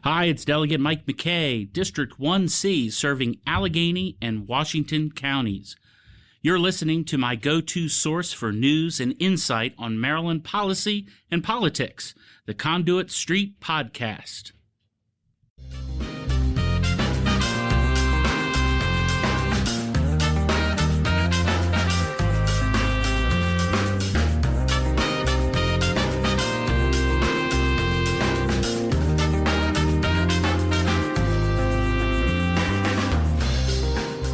Hi, it's Delegate Mike McKay, District 1C, serving Allegheny and Washington counties. You're listening to my go-to source for news and insight on Maryland policy and politics, the Conduit Street Podcast.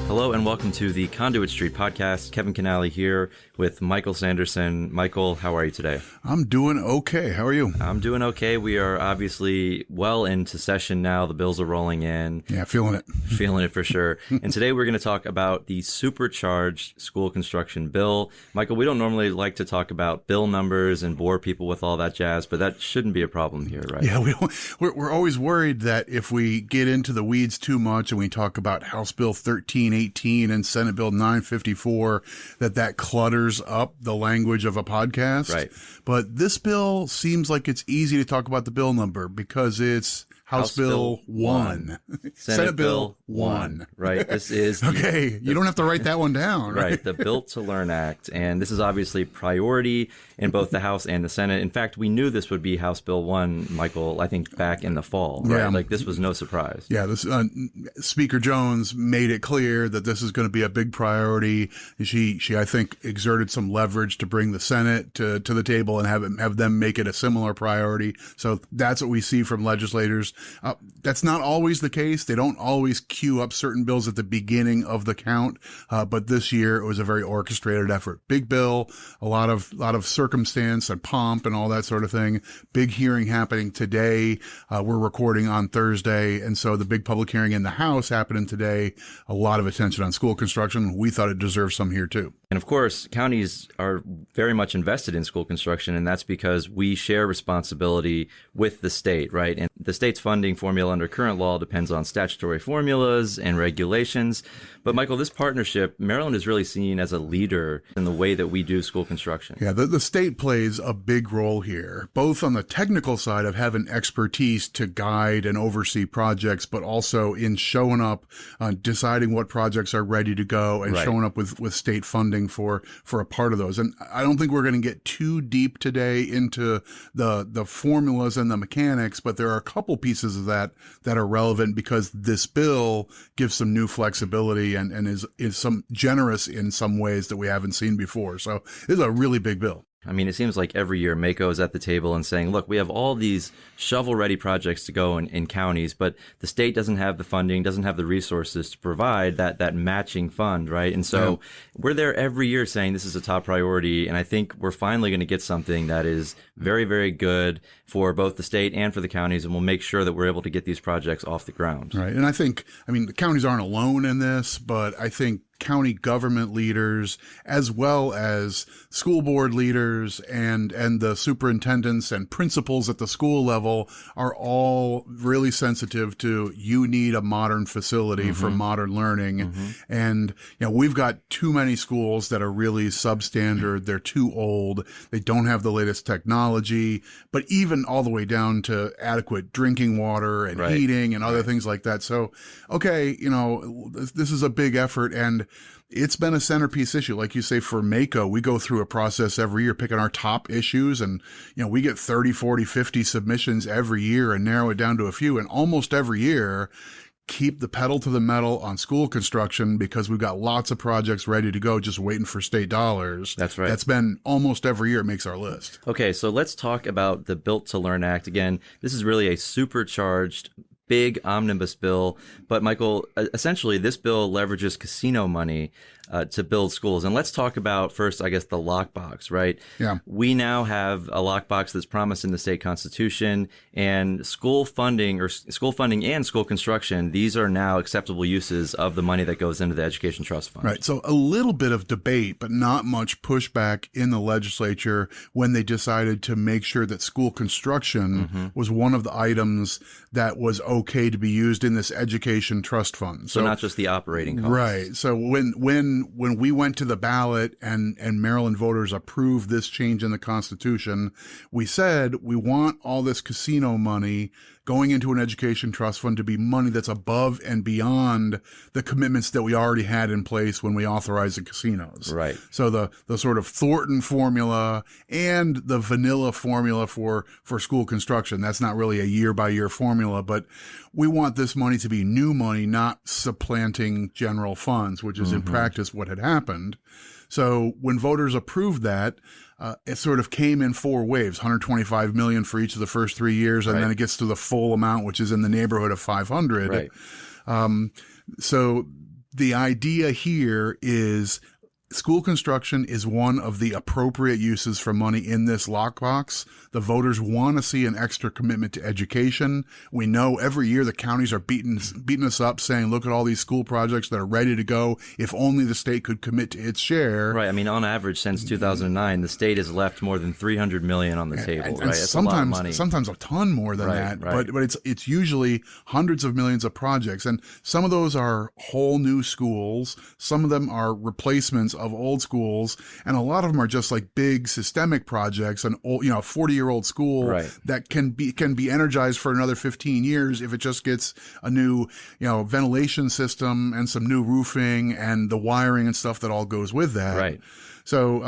Hello and welcome to the Conduit Street Podcast. Kevin Canale here with Michael Sanderson. Michael, how are you today? I'm doing okay. How are you? I'm doing okay. We are obviously well into session now. The bills are rolling in. Yeah, feeling it. Feeling it for sure. And today we're going to talk about the Supercharged school construction bill. Michael, we don't normally like to talk about bill numbers and bore people with all that jazz, but that shouldn't be a problem here, right? Yeah, we're always worried that if we get into the weeds too much and we talk about House Bill 1318 and Senate Bill 954, that clutters up the language of a podcast. Right. But this bill seems like it's easy to talk about the bill number because it's House Bill 1. Senate Bill 1. Right. This is okay. You don't have to write that one down. Right. The Built to Learn Act. And this is obviously priority in both the House and the Senate. In fact, we knew this would be House Bill 1, Michael, I think back in the fall. Right. Yeah. Like this was no surprise. Yeah. This Speaker Jones made it clear that this is going to be a big priority. She I think exerted some leverage to bring the Senate to the table and have them make it a similar priority. So that's what we see from legislators. That's not always the case. They don't always queue up certain bills at the beginning of the count. But this year it was a very orchestrated effort. Big bill, a lot of circumstance and pomp and all that sort of thing. Big hearing happening today. We're recording on Thursday. And so the big public hearing in the House happening today. A lot of attention on school construction. We thought it deserved some here too. And of course, counties are very much invested in school construction, and that's because we share responsibility with the state, right? And the state's funding formula under current law depends on statutory formulas and regulations. But Michael, this partnership, Maryland is really seen as a leader in the way that we do school construction. Yeah, the state plays a big role here, both on the technical side of having expertise to guide and oversee projects, but also in showing up, deciding what projects are ready to go and showing up with state funding for a part of those. And I don't think we're going to get too deep today into the formulas and the mechanics, but there are a couple pieces of that are relevant because this bill gives some new flexibility and is some generous in some ways that we haven't seen before. So this is a really big bill. I mean, it seems like every year Mako is at the table and saying, look, we have all these shovel-ready projects to go in counties, but the state doesn't have the funding, doesn't have the resources to provide that matching fund, right? And so we're there every year saying this is a top priority, and I think we're finally going to get something that is very, very good for both the state and for the counties, and we'll make sure that we're able to get these projects off the ground. Right. And I mean, the counties aren't alone in this, but I think county government leaders, as well as school board leaders and the superintendents and principals at the school level are all really sensitive to you need a modern facility for modern learning. And, we've got too many schools that are really substandard. They're too old. They don't have the latest technology, but even all the way down to adequate drinking water and heating and other things like that. So, okay, this is a big effort, and it's been a centerpiece issue. Like you say, for Mako, we go through a process every year picking our top issues, and, we get 30, 40, 50 submissions every year and narrow it down to a few. And almost every year, keep the pedal to the metal on school construction because we've got lots of projects ready to go just waiting for state dollars. That's right. That's been almost every year it makes our list. Okay, so let's talk about the Built to Learn Act. Again, this is really a supercharged big omnibus bill. But Michael, essentially this bill leverages casino money to build schools. And let's talk about first, I guess, the lockbox, right? Yeah. We now have a lockbox that's promised in the state constitution, and school funding and school construction, these are now acceptable uses of the money that goes into the education trust fund. Right. So a little bit of debate, but not much pushback in the legislature when they decided to make sure that school construction was one of the items that was okay to be used in this education trust fund. So not just the operating costs. Right. So when we went to the ballot and Maryland voters approved this change in the Constitution, we said we want all this casino money going into an education trust fund to be money that's above and beyond the commitments that we already had in place when we authorized the casinos. Right. So the sort of Thornton formula and the vanilla formula for school construction, that's not really a year-by-year formula, but we want this money to be new money, not supplanting general funds, which is in practice what had happened. So when voters approved that, it sort of came in 4 waves, 125 million for each of the first 3 years, and then it gets to the full amount, which is in the neighborhood of 500. Right. So the idea here is school construction is one of the appropriate uses for money in this lockbox. The voters want to see an extra commitment to education. We know every year the counties are beating us up saying, look at all these school projects that are ready to go. If only the state could commit to its share. Right. I mean, on average, since 2009, the state has left more than $300 million on the table. And right. It's a lot of money. Sometimes a ton more than that. Right. But it's usually hundreds of millions of projects. And some of those are whole new schools. Some of them are replacements of old schools. And a lot of them are just like big systemic projects, an old, 40-year-old school that can be energized for another 15 years if it just gets a new, ventilation system and some new roofing and the wiring and stuff that all goes with that. Right. So,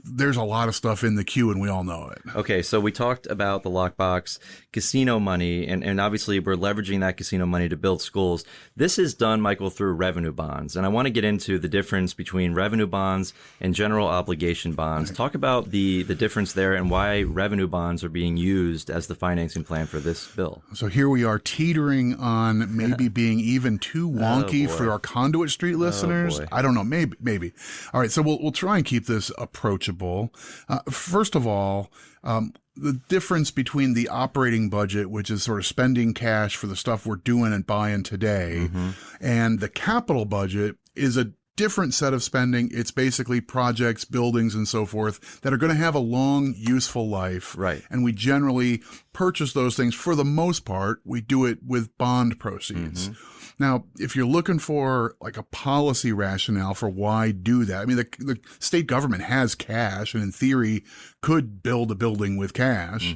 there's a lot of stuff in the queue and we all know it. Okay, so we talked about the lockbox, casino money, and obviously we're leveraging that casino money to build schools. This is done, Michael, through revenue bonds. And I want to get into the difference between revenue bonds and general obligation bonds. Talk about the difference there and why revenue bonds are being used as the financing plan for this bill. So here we are teetering on maybe being even too wonky for our Conduit Street listeners. I don't know, maybe. All right, so we'll try and keep this approachable. First of all, the difference between the operating budget, which is sort of spending cash for the stuff we're doing and buying today, and the capital budget is a different set of spending. It's basically projects, buildings, and so forth that are going to have a long, useful life. Right. And we generally purchase those things. For the most part, we do it with bond proceeds. Now, if you're looking for like a policy rationale for why do that, I mean, the state government has cash and in theory could build a building with cash.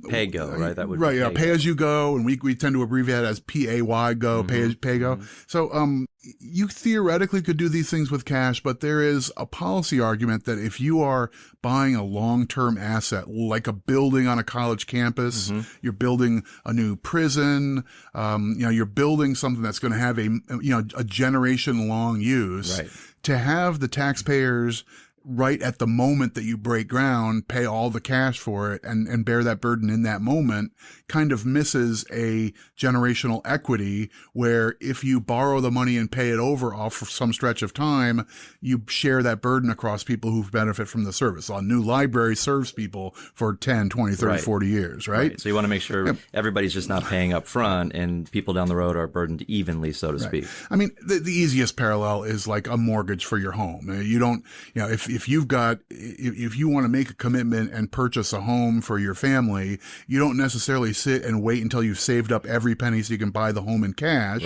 Pay-go, right? That would right, be yeah, pay as you go, and we tend to abbreviate it as PAY-go, pay-go. So you theoretically could do these things with cash, but there is a policy argument that if you are buying a long-term asset, like a building on a college campus, you're building a new prison, you're building something that's going to have a generation-long use, to have the taxpayers right at the moment that you break ground, pay all the cash for it and bear that burden in that moment kind of misses a generational equity where if you borrow the money and pay it over off for some stretch of time, you share that burden across people who benefit from the service. A new library serves people for 10, 20, 30, 40 years, right? So you want to make sure everybody's just not paying up front and people down the road are burdened evenly, so to speak. I mean, the easiest parallel is like a mortgage for your home. You don't, if you want to make a commitment and purchase a home for your family, you don't necessarily sit and wait until you've saved up every penny so you can buy the home in cash.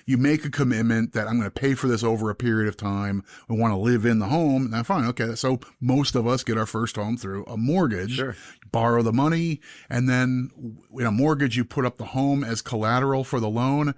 You make a commitment that I'm going to pay for this over a period of time. I want to live in the home. Now, fine. Okay. So most of us get our first home through a mortgage, borrow the money, and then in a mortgage, you put up the home as collateral for the loan.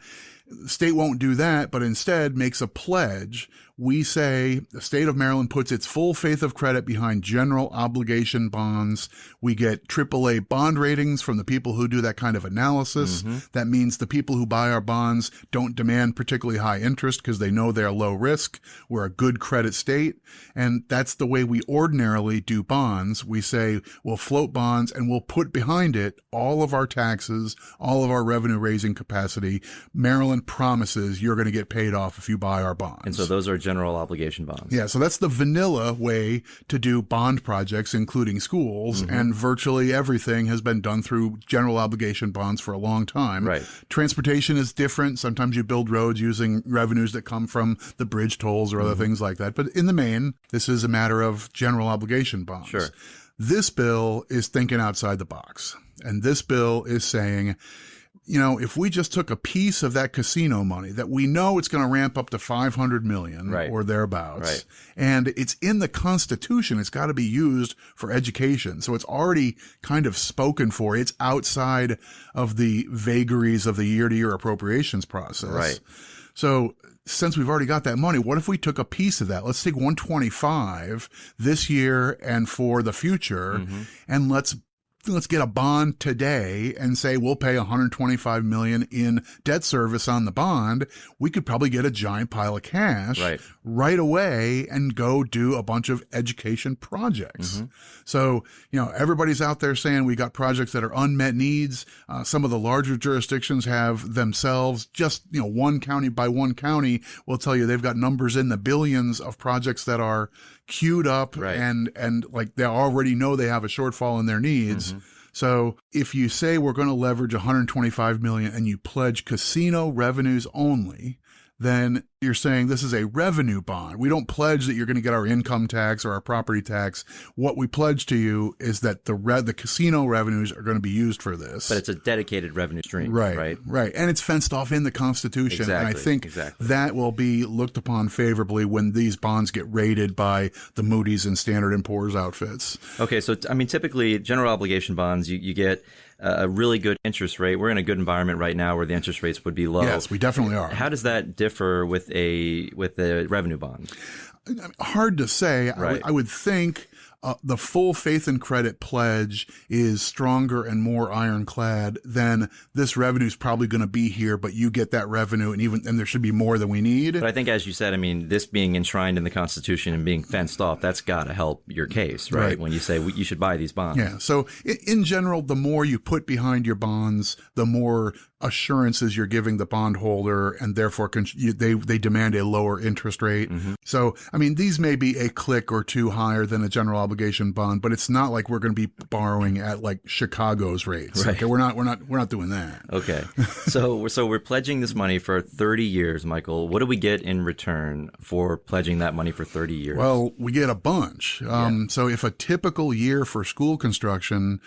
The state won't do that, but instead makes a pledge. We say the state of Maryland puts its full faith of credit behind general obligation bonds. We get AAA bond ratings from the people who do that kind of analysis. That means the people who buy our bonds don't demand particularly high interest because they know they're low risk. We're a good credit state. And that's the way we ordinarily do bonds. We say we'll float bonds and we'll put behind it all of our taxes, all of our revenue raising capacity. Maryland promises you're going to get paid off if you buy our bonds. And so those are general obligation bonds. Yeah, so that's the vanilla way to do bond projects, including schools, and virtually everything has been done through general obligation bonds for a long time. Transportation is different. Sometimes you build roads using revenues that come from the bridge tolls or other things like that. But in the main, this is a matter of general obligation bonds. This bill is thinking outside the box. And this bill is saying, if we just took a piece of that casino money that we know it's going to ramp up to 500 million Right. or thereabouts, Right. and it's in the Constitution, it's got to be used for education. So it's already kind of spoken for. It's outside of the vagaries of the year-to-year appropriations process. Right. So since we've already got that money, what if we took a piece of that? Let's take 125 this year and for the future, and let's get a bond today and say we'll pay 125 million in debt service on the bond. We could probably get a giant pile of cash right away and go do a bunch of education projects. So, everybody's out there saying we got projects that are unmet needs. Some of the larger jurisdictions have themselves just, one county by one county will tell you they've got numbers in the billions of projects that are queued up and like they already know they have a shortfall in their needs. So if you say we're going to leverage 125 million and you pledge casino revenues only, then you're saying this is a revenue bond. We don't pledge that you're going to get our income tax or our property tax. What we pledge to you is that the casino revenues are going to be used for this. But it's a dedicated revenue stream. Right. And it's fenced off in the Constitution. Exactly, and I think that will be looked upon favorably when these bonds get rated by the Moody's and Standard & Poor's outfits. Okay, so typically general obligation bonds, you get a really good interest rate. We're in a good environment right now where the interest rates would be low. Yes, we definitely are. How does that differ with a revenue bond? Hard to say. Right. I would think the full faith and credit pledge is stronger and more ironclad than this revenue is probably going to be here, but you get that revenue and there should be more than we need. But I think, as you said, this being enshrined in the Constitution and being fenced off, that's got to help your case, right? When you say you should buy these bonds. Yeah. So in general, the more you put behind your bonds, the more assurances you're giving the bondholder, and therefore they demand a lower interest rate. So, these may be a click or two higher than a general obligation bond, but it's not like we're going to be borrowing at like Chicago's rates. Right. Okay, we're not doing that. Okay. So we're pledging this money for 30 years, Michael. What do we get in return for pledging that money for 30 years? Well, we get a bunch. So if a typical year for school construction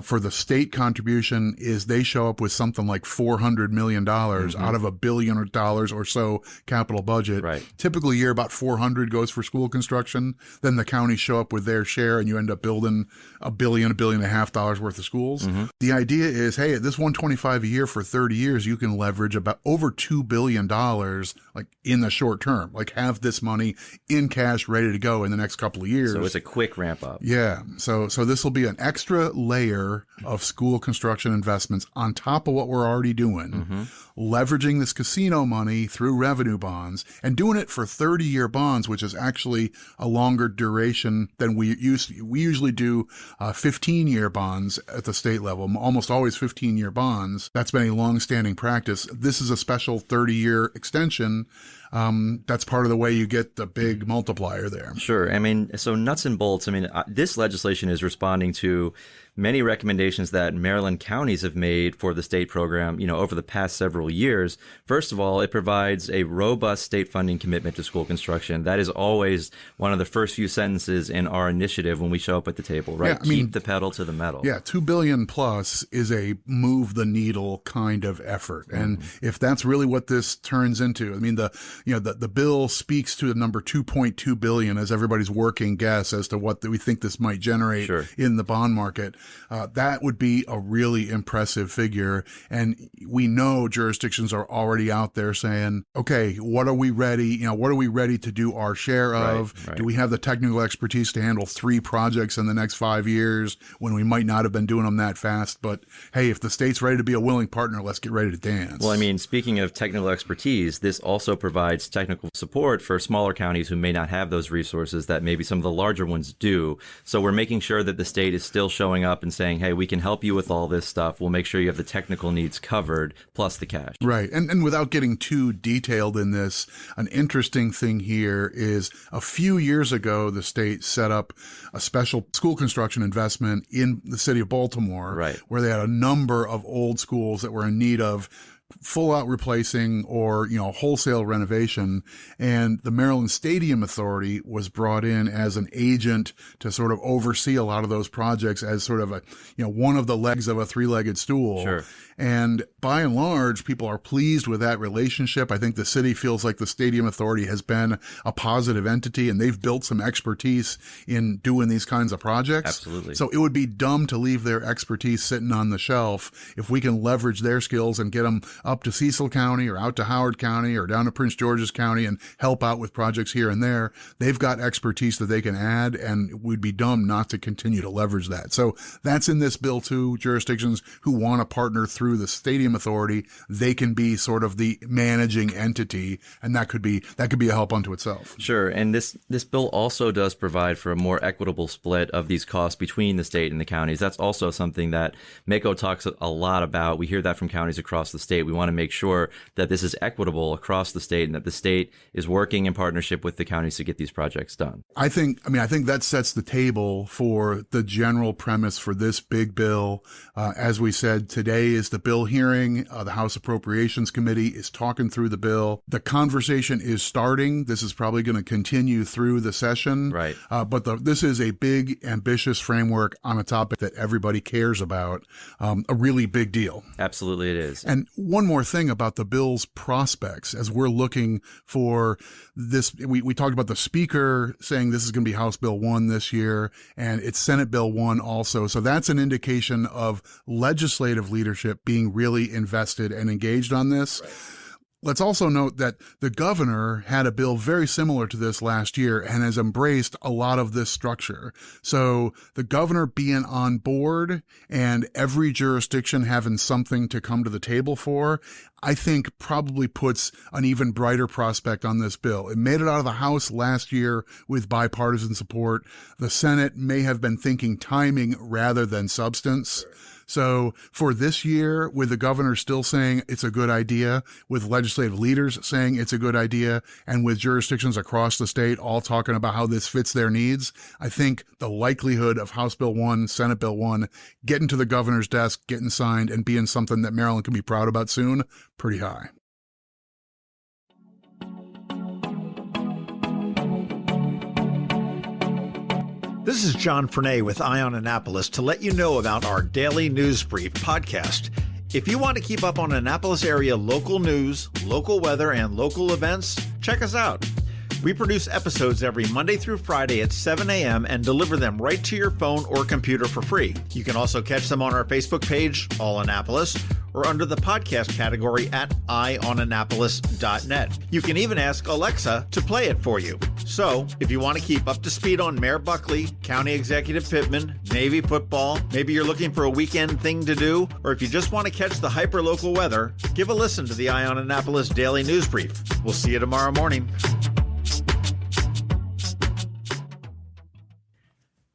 for the state contribution is they show up with something like $400 million out of $1 billion or so capital budget. Right. Typical year, about 400 goes for school construction. Then the counties show up with their share, and you end up building $1 billion and a half dollars worth of schools. The idea is, hey, at this 125 a year for 30 years, you can leverage about over $2 billion, like in the short term, like have this money in cash ready to go in the next couple of years. So it's a quick ramp up. Yeah. So this will be an extra layer of school construction investments on top of what we're already doing, leveraging this casino money through revenue bonds and doing it for 30-year bonds, which is actually a longer duration than we usually do 15-year bonds at the state level, almost always 15-year bonds. That's been a long-standing practice. This is a special 30-year extension. That's part of the way you get the big multiplier there. Sure. So nuts and bolts. This legislation is responding to many recommendations that Maryland counties have made for the state program, over the past several years. First of all, it provides a robust state funding commitment to school construction. That is always one of the first few sentences in our initiative when we show up at the table, right? Keep the pedal to the metal. Yeah, $2 billion plus is a move the needle kind of effort. And if that's really what this turns into, the bill speaks to the number 2.2 billion as everybody's working guess as to what we think this might generate in the bond market. That would be a really impressive figure. And we know jurisdictions are already out there saying, okay, what are we ready? What are we ready to do our share of? Right. Do we have the technical expertise to handle 3 projects in the next 5 years when we might not have been doing them that fast? But hey, if the state's ready to be a willing partner, let's get ready to dance. Well, speaking of technical expertise, this also provides technical support for smaller counties who may not have those resources that maybe some of the larger ones do. So we're making sure that the state is still showing up and saying, hey, we can help you with all this stuff. We'll make sure you have the technical needs covered, plus the cash. Right. And without getting too detailed in this, an interesting thing here is a few years ago, the state set up a special school construction investment in the city of Baltimore, where they had a number of old schools that were in need of full out replacing or, wholesale renovation. And the Maryland Stadium Authority was brought in as an agent to sort of oversee a lot of those projects as sort of one of the legs of a three-legged stool. Sure. And by and large, people are pleased with that relationship. I think the city feels like the Stadium Authority has been a positive entity, and they've built some expertise in doing these kinds of projects. Absolutely. So it would be dumb to leave their expertise sitting on the shelf. If we can leverage their skills and get them up to Cecil County or out to Howard County or down to Prince George's County and help out with projects here and there, they've got expertise that they can add, and we'd be dumb not to continue to leverage that. So that's in this bill too. Jurisdictions who want to partner through the Stadium Authority, they can be sort of the managing entity, and that could be a help unto itself. Sure, and this bill also does provide for a more equitable split of these costs between the state and the counties. That's also something that MACo talks a lot about. We hear that from counties across the state. We want to make sure that this is equitable across the state and that the state is working in partnership with the counties to get these projects done. I think that sets the table for the general premise for this big bill. As we said, today is the bill hearing. The House Appropriations Committee is talking through the bill. The conversation is starting. This is probably going to continue through the session. Right. But this is a big, ambitious framework on a topic that everybody cares about. A really big deal. Absolutely it is. And one more thing about the bill's prospects, as we're looking for this, we talked about the speaker saying this is going to be House Bill 1 this year, and it's Senate Bill 1 also. So that's an indication of legislative leadership being really invested and engaged on this. Right. Let's also note that the governor had a bill very similar to this last year and has embraced a lot of this structure. So the governor being on board and every jurisdiction having something to come to the table for, I think probably puts an even brighter prospect on this bill. It made it out of the House last year with bipartisan support. The Senate may have been thinking timing rather than substance. So for this year, with the governor still saying it's a good idea, with legislative leaders saying it's a good idea, and with jurisdictions across the state all talking about how this fits their needs, I think the likelihood of House Bill 1, Senate Bill 1, getting to the governor's desk, getting signed, and being something that Maryland can be proud about soon, pretty high. This is John Fernay with Eye on Annapolis to let you know about our daily news brief podcast. If you want to keep up on Annapolis area local news, local weather, and local events, check us out. We produce episodes every Monday through Friday at 7 a.m. and deliver them right to your phone or computer for free. You can also catch them on our Facebook page, All Annapolis, or under the podcast category at eyeonannapolis.net. You can even ask Alexa to play it for you. So, if you want to keep up to speed on Mayor Buckley, County Executive Pittman, Navy football, maybe you're looking for a weekend thing to do, or if you just want to catch the hyper-local weather, give a listen to the Eye on Annapolis Daily News Brief. We'll see you tomorrow morning.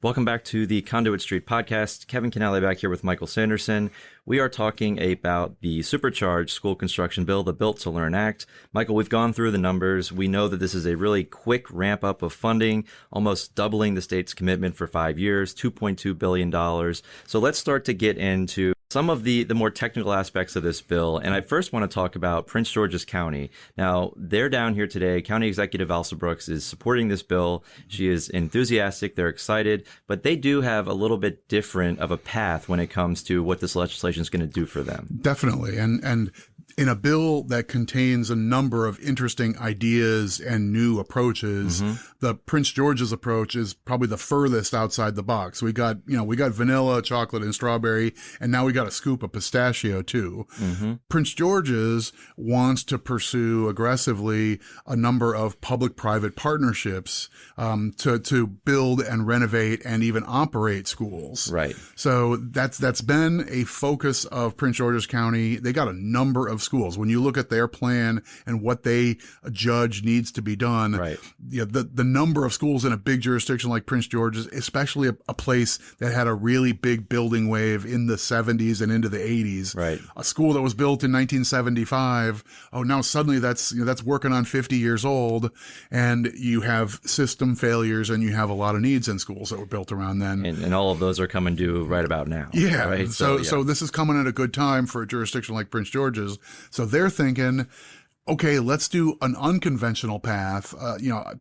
Welcome back to the Conduit Street podcast. Kevin Canale back here with Michael Sanderson. We are talking about the Supercharged school construction bill, the Built to Learn Act. Michael, we've gone through the numbers. We know that this is a really quick ramp up of funding, almost doubling the state's commitment for 5 years, $2.2 billion. So let's start to get into some of the more technical aspects of this bill. And I first want to talk about Prince George's County. Now, they're down here today. County Executive Elsa Brooks is supporting this bill. She is enthusiastic. They're excited. But they do have a little bit different of a path when it comes to what this legislation is going to do for them. Definitely. And in a bill that contains a number of interesting ideas and new approaches, the Prince George's approach is probably the furthest outside the box. We got vanilla, chocolate, and strawberry, and now we got a scoop of pistachio too. Prince George's wants to pursue aggressively a number of public-private partnerships to build and renovate and even operate schools. Right. So that's been a focus of Prince George's County. They got a number of schools. When you look at their plan and what they judge needs to be done, right. The number of schools in a big jurisdiction like Prince George's, especially a place that had a really big building wave in the 70s and into the 80s. Right. A school that was built in 1975, now suddenly that's working on 50 years old, and you have system failures and you have a lot of needs in schools that were built around then. And all of those are coming due right about now. Yeah. Right? So this is coming at a good time for a jurisdiction like Prince George's. So they're thinking, okay, let's do an unconventional path.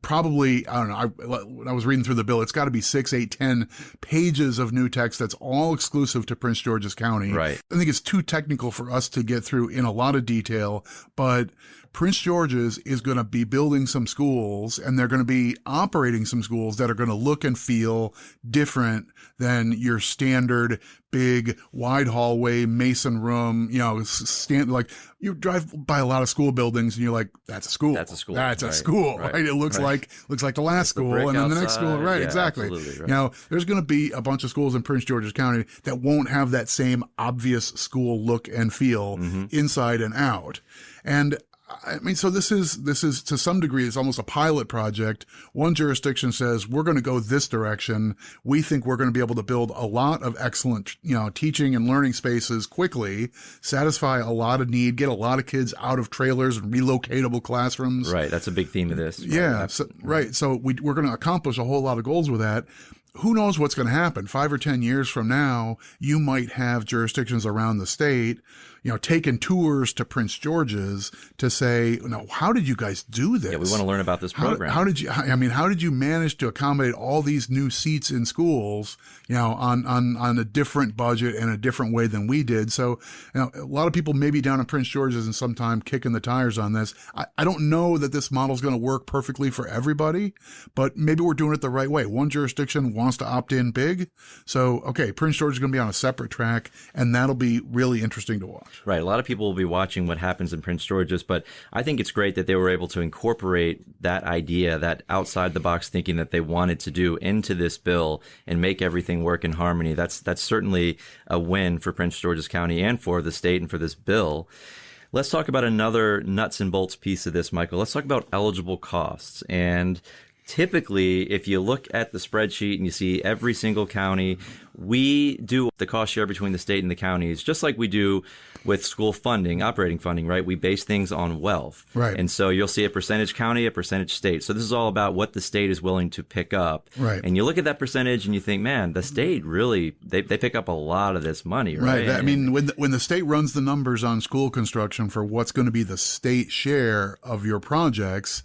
Probably, I don't know. When I was reading through the bill, it's got to be 6, 8, 10 pages of new text that's all exclusive to Prince George's County. Right. I think it's too technical for us to get through in a lot of detail, but Prince George's is going to be building some schools, and they're going to be operating some schools that are going to look and feel different than your standard big wide hallway mason room. Like you drive by a lot of school buildings and you're like, that's a school. That's a school. That's right. a school. Right? It looks like the last school, and then the next school. Right. Yeah, exactly. absolutely, right. There's going to be a bunch of schools in Prince George's County that won't have that same obvious school look and feel inside and out. And I mean, so this is to some degree, it's almost a pilot project. One jurisdiction says, we're going to go this direction. We think we're going to be able to build a lot of excellent, teaching and learning spaces quickly, satisfy a lot of need, get a lot of kids out of trailers and relocatable classrooms. Right. That's a big theme of this. Yeah. Right. So we're going to accomplish a whole lot of goals with that. Who knows what's going to happen? 5 or 10 years from now, you might have jurisdictions around the state, taking tours to Prince George's to say, how did you guys do this? Yeah, we want to learn about this program. How did you manage to accommodate all these new seats in schools, on a different budget and a different way than we did? So, a lot of people may be down at Prince George's and sometime kicking the tires on this. I don't know that this model is going to work perfectly for everybody, but maybe we're doing it the right way. One jurisdiction wants to opt in big. So, okay, Prince George is going to be on a separate track, and that'll be really interesting to watch. Right. A lot of people will be watching what happens in Prince George's, but I think it's great that they were able to incorporate that idea, that outside the box thinking that they wanted to do into this bill and make everything work in harmony. That's certainly a win for Prince George's County and for the state and for this bill. Let's talk about another nuts and bolts piece of this, Michael. Let's talk about eligible costs. And typically, if you look at the spreadsheet and you see every single county, we do the cost share between the state and the counties, just like we do with school funding, operating funding, right? We base things on wealth. Right. And so you'll see a percentage county, a percentage state. So this is all about what the state is willing to pick up. Right. And you look at that percentage and you think, man, the state really, they pick up a lot of this money, right? Right. I mean, when the state runs the numbers on school construction for what's going to be the state share of your projects,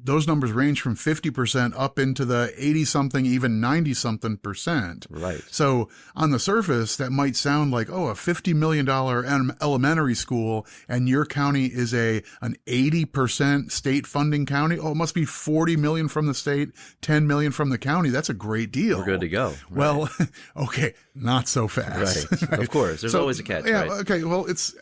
those numbers range from 50% up into the 80-something, even 90-something percent. Right. So on the surface, that might sound like, a $50 million elementary school, and your county is an 80% state funding county. Oh, it must be $40 million from the state, $10 million from the county. That's a great deal. We're good to go. Right. Well, okay, not so fast. Right. Right. Of course. There's always a catch. Yeah. Right? Okay. Well, this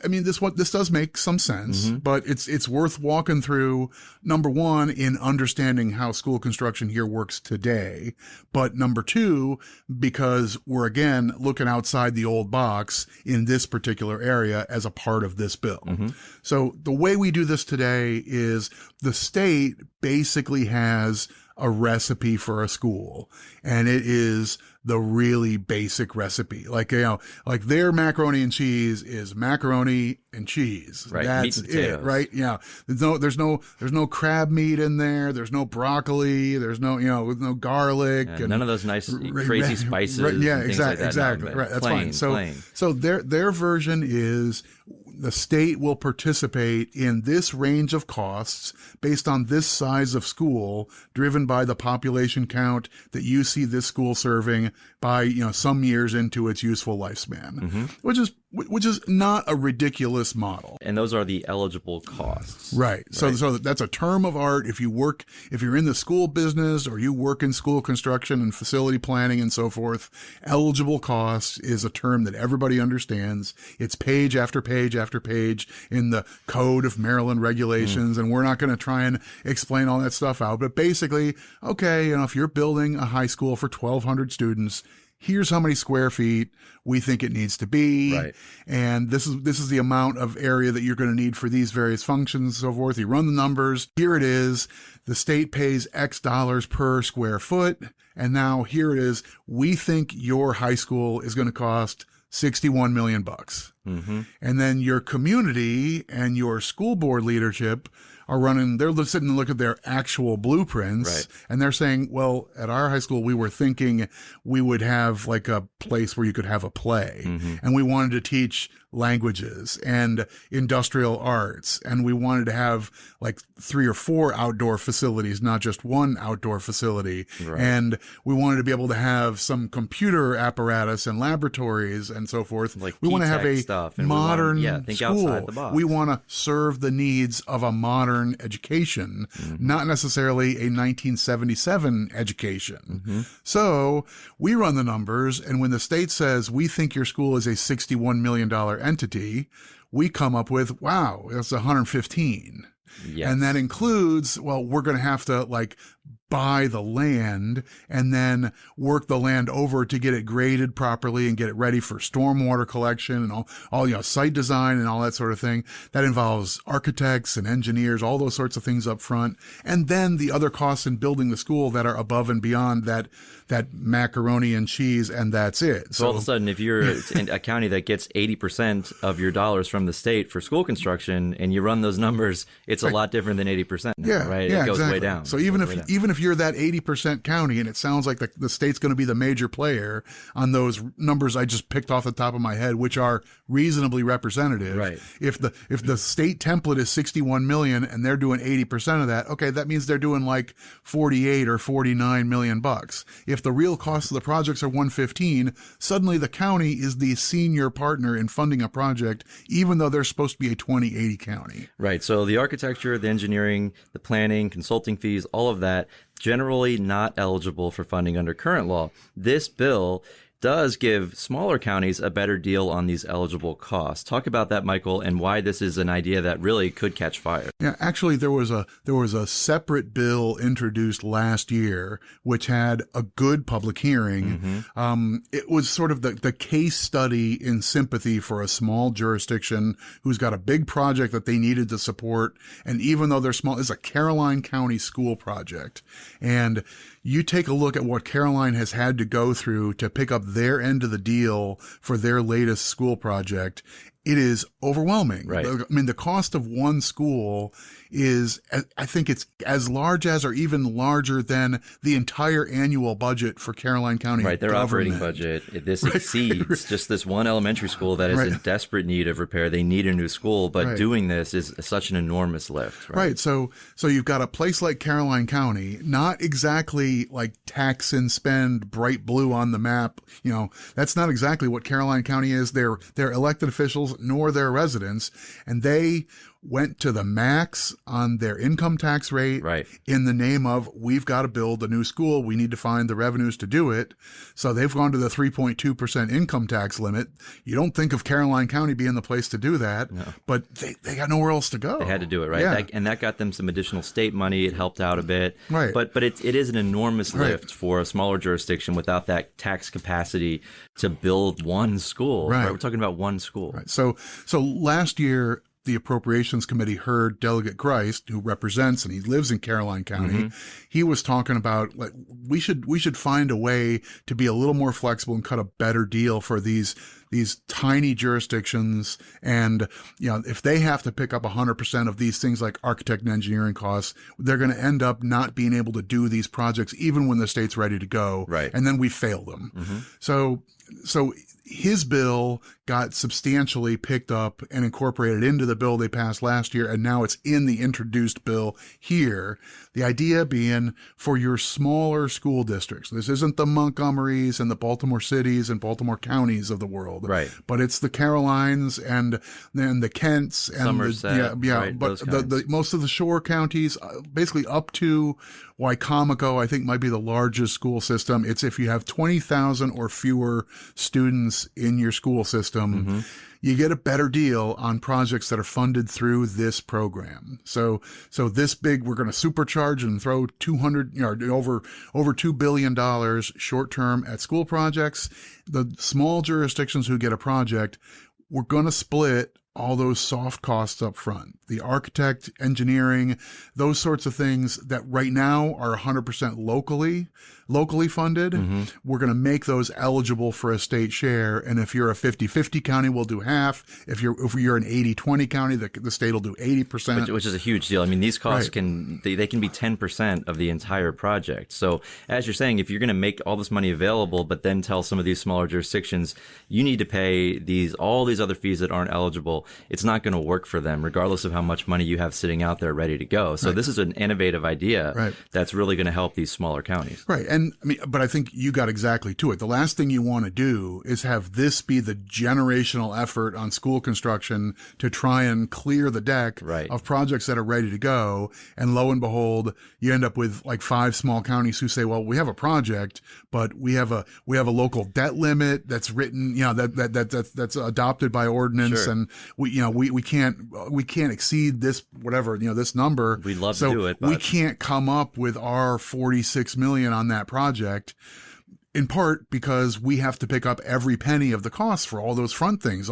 does make some sense, but it's worth walking through. Number one, in understanding how school construction here works today, but number two, because we're again looking outside the old box in this particular area as a part of this bill. So the way we do this today is the state basically has a recipe for a school, and it is the really basic recipe. Like their macaroni and cheese is macaroni and cheese. Right. That's Meat and it. potatoes. Right. Yeah. There's no crab meat in there. There's no broccoli. There's no garlic. Yeah, none of those nice crazy spices. Right, yeah. And things like that. Exactly. No, Right. That's plain, fine. plain. So their version is the state will participate in this range of costs based on this size of school, driven by the population count that you see this school serving by some years into its useful lifespan, which is not a ridiculous model. And those are the eligible costs. Right. So that's a term of art. If you're in the school business or you work in school construction and facility planning and so forth, eligible costs is a term that everybody understands. It's page after page after page in the Code of Maryland regulations. And we're not going to try and explain all that stuff out. But basically, okay, if you're building a high school for 1,200 students, here's how many square feet we think it needs to be. Right. And this is the amount of area that you're going to need for these various functions and so forth. You run the numbers. Here it is. The state pays X dollars per square foot. And now here it is. We think your high school is going to cost $61 million. And then your community and your school board leadership are running, they're sitting and look at their actual blueprints, Right. and they're saying, well, at our high school, we were thinking we would have like a place where you could have a play, and we wanted to teach languages and industrial arts, and we wanted to have like 3 or 4 outdoor facilities, not just one outdoor facility. Right. And we wanted to be able to have some computer apparatus and laboratories and so forth. Like we want to have P-Tech a stuff, and modern think school. outside the box. We want to serve the needs of a modern education, not necessarily a 1977 education. So we run the numbers, and when the state says we think your school is a $61 million entity, we come up with, wow, that's 115. Yes. And that includes, well, we're going to have to like buy the land and then work the land over to get it graded properly and get it ready for stormwater collection and all site design and all that sort of thing. That involves architects and engineers, all those sorts of things up front. And then the other costs in building the school that are above and beyond that macaroni and cheese, and that's it. So all of a sudden, if you're in a county that gets 80% of your dollars from the state for school construction, and you run those numbers, it's a lot different than 80%. Yeah, right. Yeah, it goes exactly. way down. So even if you're that 80% county, and it sounds like the state's going to be the major player on those numbers I just picked off the top of my head, which are reasonably representative. Right. If the state template is 61 million and they're doing 80% of that, okay, that means they're doing like 48 or 49 million bucks. If the real cost of the projects are 115, suddenly the county is the senior partner in funding a project, even though they're supposed to be a 20/80 county. Right. So the architecture, the engineering, the planning, consulting fees, all of that, generally not eligible for funding under current law. This bill does give smaller counties a better deal on these eligible costs. Talk about that, Michael, and why this is an idea that really could catch fire. Yeah, actually, there was a separate bill introduced last year which had a good public hearing. It was sort of the case study in sympathy for a small jurisdiction who's got a big project that they needed to support, and even though they're small, it's a Caroline County school project, and you take a look at what Caroline has had to go through to pick up their end of the deal for their latest school project. It is overwhelming. Right. I mean, the cost of one school is, I think it's as large as or even larger than the entire annual budget for Caroline County Right, their government. operating budget, this exceeds just this one elementary school that is in desperate need of repair. They need a new school, but doing this is such an enormous lift. Right. So you've got a place like Caroline County, not exactly like tax and spend bright blue on the map. You know, that's not exactly what Caroline County is. They're elected officials nor their residents, and they went to the max on their income tax rate in the name of, we've got to build a new school. We need to find the revenues to do it. So they've gone to the 3.2% income tax limit. You don't think of Caroline County being the place to do that, but they got nowhere else to go. They had to do it, right? Yeah. And that got them some additional state money. It helped out a bit. Right. But it is an enormous lift for a smaller jurisdiction without that tax capacity to build one school. Right. We're talking about one school. Right. So last year, the Appropriations Committee heard Delegate Christ, who represents, and he lives in Caroline County. He was talking about, like, we should find a way to be a little more flexible and cut a better deal for these tiny jurisdictions. And, you know, if they have to pick up 100% of these things like architect and engineering costs, they're going to end up not being able to do these projects even when the state's ready to go. Right. And then we fail them. So his bill got substantially picked up and incorporated into the bill they passed last year, and now it's in the introduced bill here. The idea being for your smaller school districts. This isn't the Montgomerys and the Baltimore cities and Baltimore counties of the world. Right. But it's the Carolines and then the Kents and Somerset, but those the most of the shore counties, basically up to Wycomico, I think might be the largest school system. It's if you have 20,000 or fewer students in your school system, you get a better deal on projects that are funded through this program. So this big, we're going to supercharge and throw over $2 billion short term at school projects. The small jurisdictions who get a project, we're going to split all those soft costs up front, the architect, engineering, those sorts of things that right now are 100% locally funded. We're going to make those eligible for a state share. And if you're a 50-50 county, we'll do half. If you're an 80-20 county, the state will do 80%. Which is a huge deal. I mean, these costs can be 10% of the entire project. So as you're saying, if you're going to make all this money available, but then tell some of these smaller jurisdictions, you need to pay all these other fees that aren't eligible, it's not going to work for them, regardless of how much money you have sitting out there ready to go. So this is an innovative idea that's really going to help these smaller counties. Right. And I mean, but I think you got exactly to it. The last thing you want to do is have this be the generational effort on school construction to try and clear the deck of projects that are ready to go. And lo and behold, you end up with like 5 small counties who say, well, we have a project, but we have a local debt limit that's written, that's adopted by ordinance. And we can't exceed this, whatever, this number. We'd love to do it, but we can't come up with our $46 million on that project, in part because we have to pick up every penny of the cost for all those front things.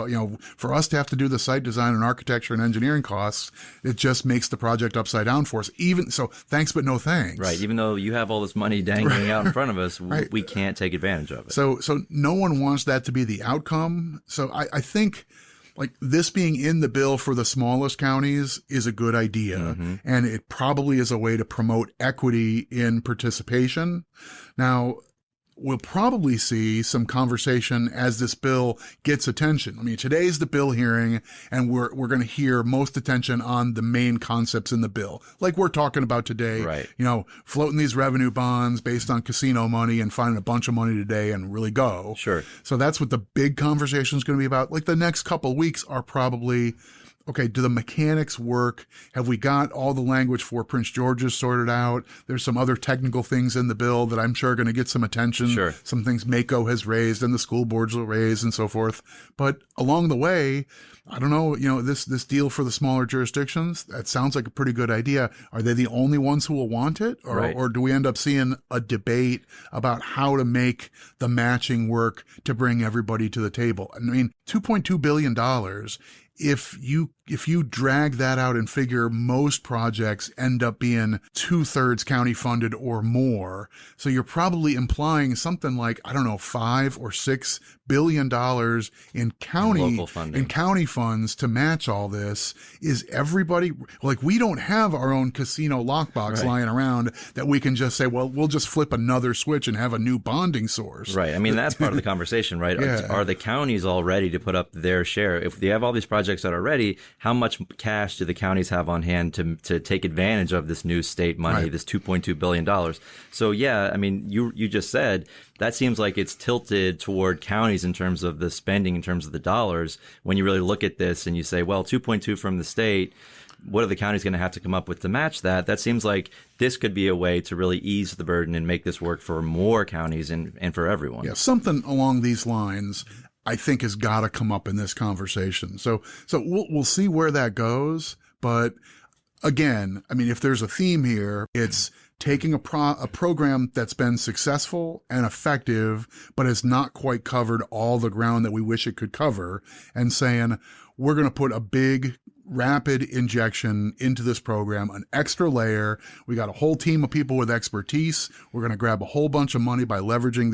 For us to have to do the site design and architecture and engineering costs, it just makes the project upside down for us. Even so, thanks but no thanks. Right. Even though you have all this money dangling out in front of us, we can't take advantage of it. So no one wants that to be the outcome. So I think, like, this being in the bill for the smallest counties is a good idea. And it probably is a way to promote equity in participation. Now, we'll probably see some conversation as this bill gets attention. I mean, today's the bill hearing, and we're going to hear most attention on the main concepts in the bill, like we're talking about today. Floating these revenue bonds based on casino money and finding a bunch of money today and really go. Sure. So that's what the big conversation is going to be about. Like, the next couple of weeks are probably, okay, do the mechanics work? Have we got all the language for Prince George's sorted out? There's some other technical things in the bill that I'm sure are going to get some attention. Sure. Some things MACO has raised and the school boards will raise and so forth. But along the way, I don't know, this deal for the smaller jurisdictions, that sounds like a pretty good idea. Are they the only ones who will want it? Or do we end up seeing a debate about how to make the matching work to bring everybody to the table? I mean, $2.2 billion, if you drag that out and figure most projects end up being 2/3 county funded or more, so you're probably implying something like, I don't know, $5 or $6 billion in county funds to match all this. Is everybody, like, we don't have our own casino lockbox lying around that we can just say, well, we'll just flip another switch and have a new bonding source. Right. I mean, that's part of the conversation, right? Are the counties all ready to put up their share? If they have all these projects that are ready, how much cash do the counties have on hand to take advantage of this new state money, this $2.2 billion? So, yeah, I mean, you just said that seems like it's tilted toward counties in terms of the spending, in terms of the dollars. When you really look at this and you say, well, 2.2 from the state, what are the counties going to have to come up with to match that? That seems like this could be a way to really ease the burden and make this work for more counties and for everyone. Yeah, something along these lines, I think, has got to come up in this conversation. So we'll see where that goes. But again, I mean, if there's a theme here, it's taking a program that's been successful and effective, but has not quite covered all the ground that we wish it could cover, and saying, we're going to put a big rapid injection into this program, an extra layer. We got a whole team of people with expertise. We're going to grab a whole bunch of money by leveraging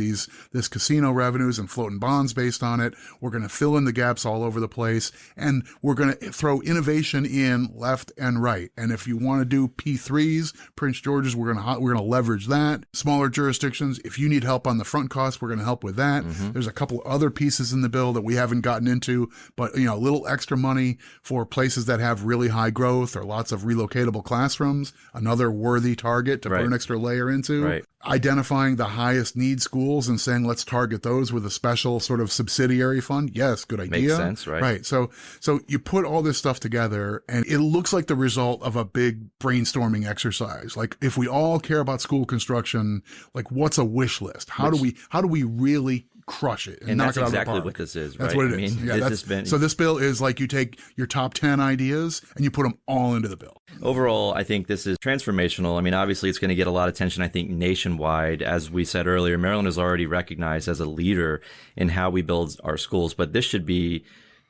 this casino revenues and floating bonds based on it. We're going to fill in the gaps all over the place, and we're going to throw innovation in left and right. And if you want to do P3s, Prince George's, we're going to leverage that. Smaller jurisdictions, if you need help on the front costs, we're going to help with that. There's a couple other pieces in the bill that we haven't gotten into, but a little extra money for places that have really high growth or lots of relocatable classrooms, another worthy target to put an extra layer into. Identifying the highest need schools and saying, let's target those with a special sort of subsidiary fund. Yes, good idea. Makes sense, right? Right. So you put all this stuff together and it looks like the result of a big brainstorming exercise. Like, if we all care about school construction, like, what's a wish list? How do we really crush it and knock it out of the park? That's exactly what this is, right? That's what it is. So this bill is like, you take your top 10 ideas and you put them all into the bill. Overall, I think this is transformational. I mean, obviously, it's going to get a lot of attention, I think, nationwide. As we said earlier, Maryland is already recognized as a leader in how we build our schools, but this should be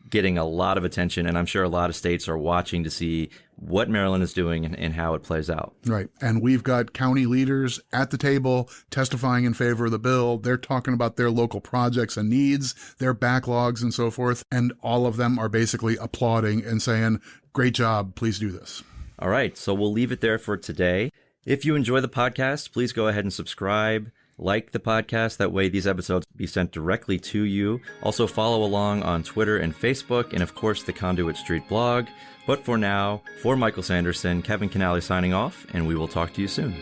getting a lot of attention, and I'm sure a lot of states are watching to see what Maryland is doing and how it plays out. Right. And we've got county leaders at the table testifying in favor of the bill. They're talking about their local projects and needs, their backlogs and so forth. And all of them are basically applauding and saying, great job, please do this. All right. So we'll leave it there for today. If you enjoy the podcast, please go ahead and subscribe. Like the podcast. That way these episodes be sent directly to you. Also follow along on Twitter and Facebook, and of course the Conduit Street blog. But for now, for Michael Sanderson, Kevin Canale signing off, and we will talk to you soon.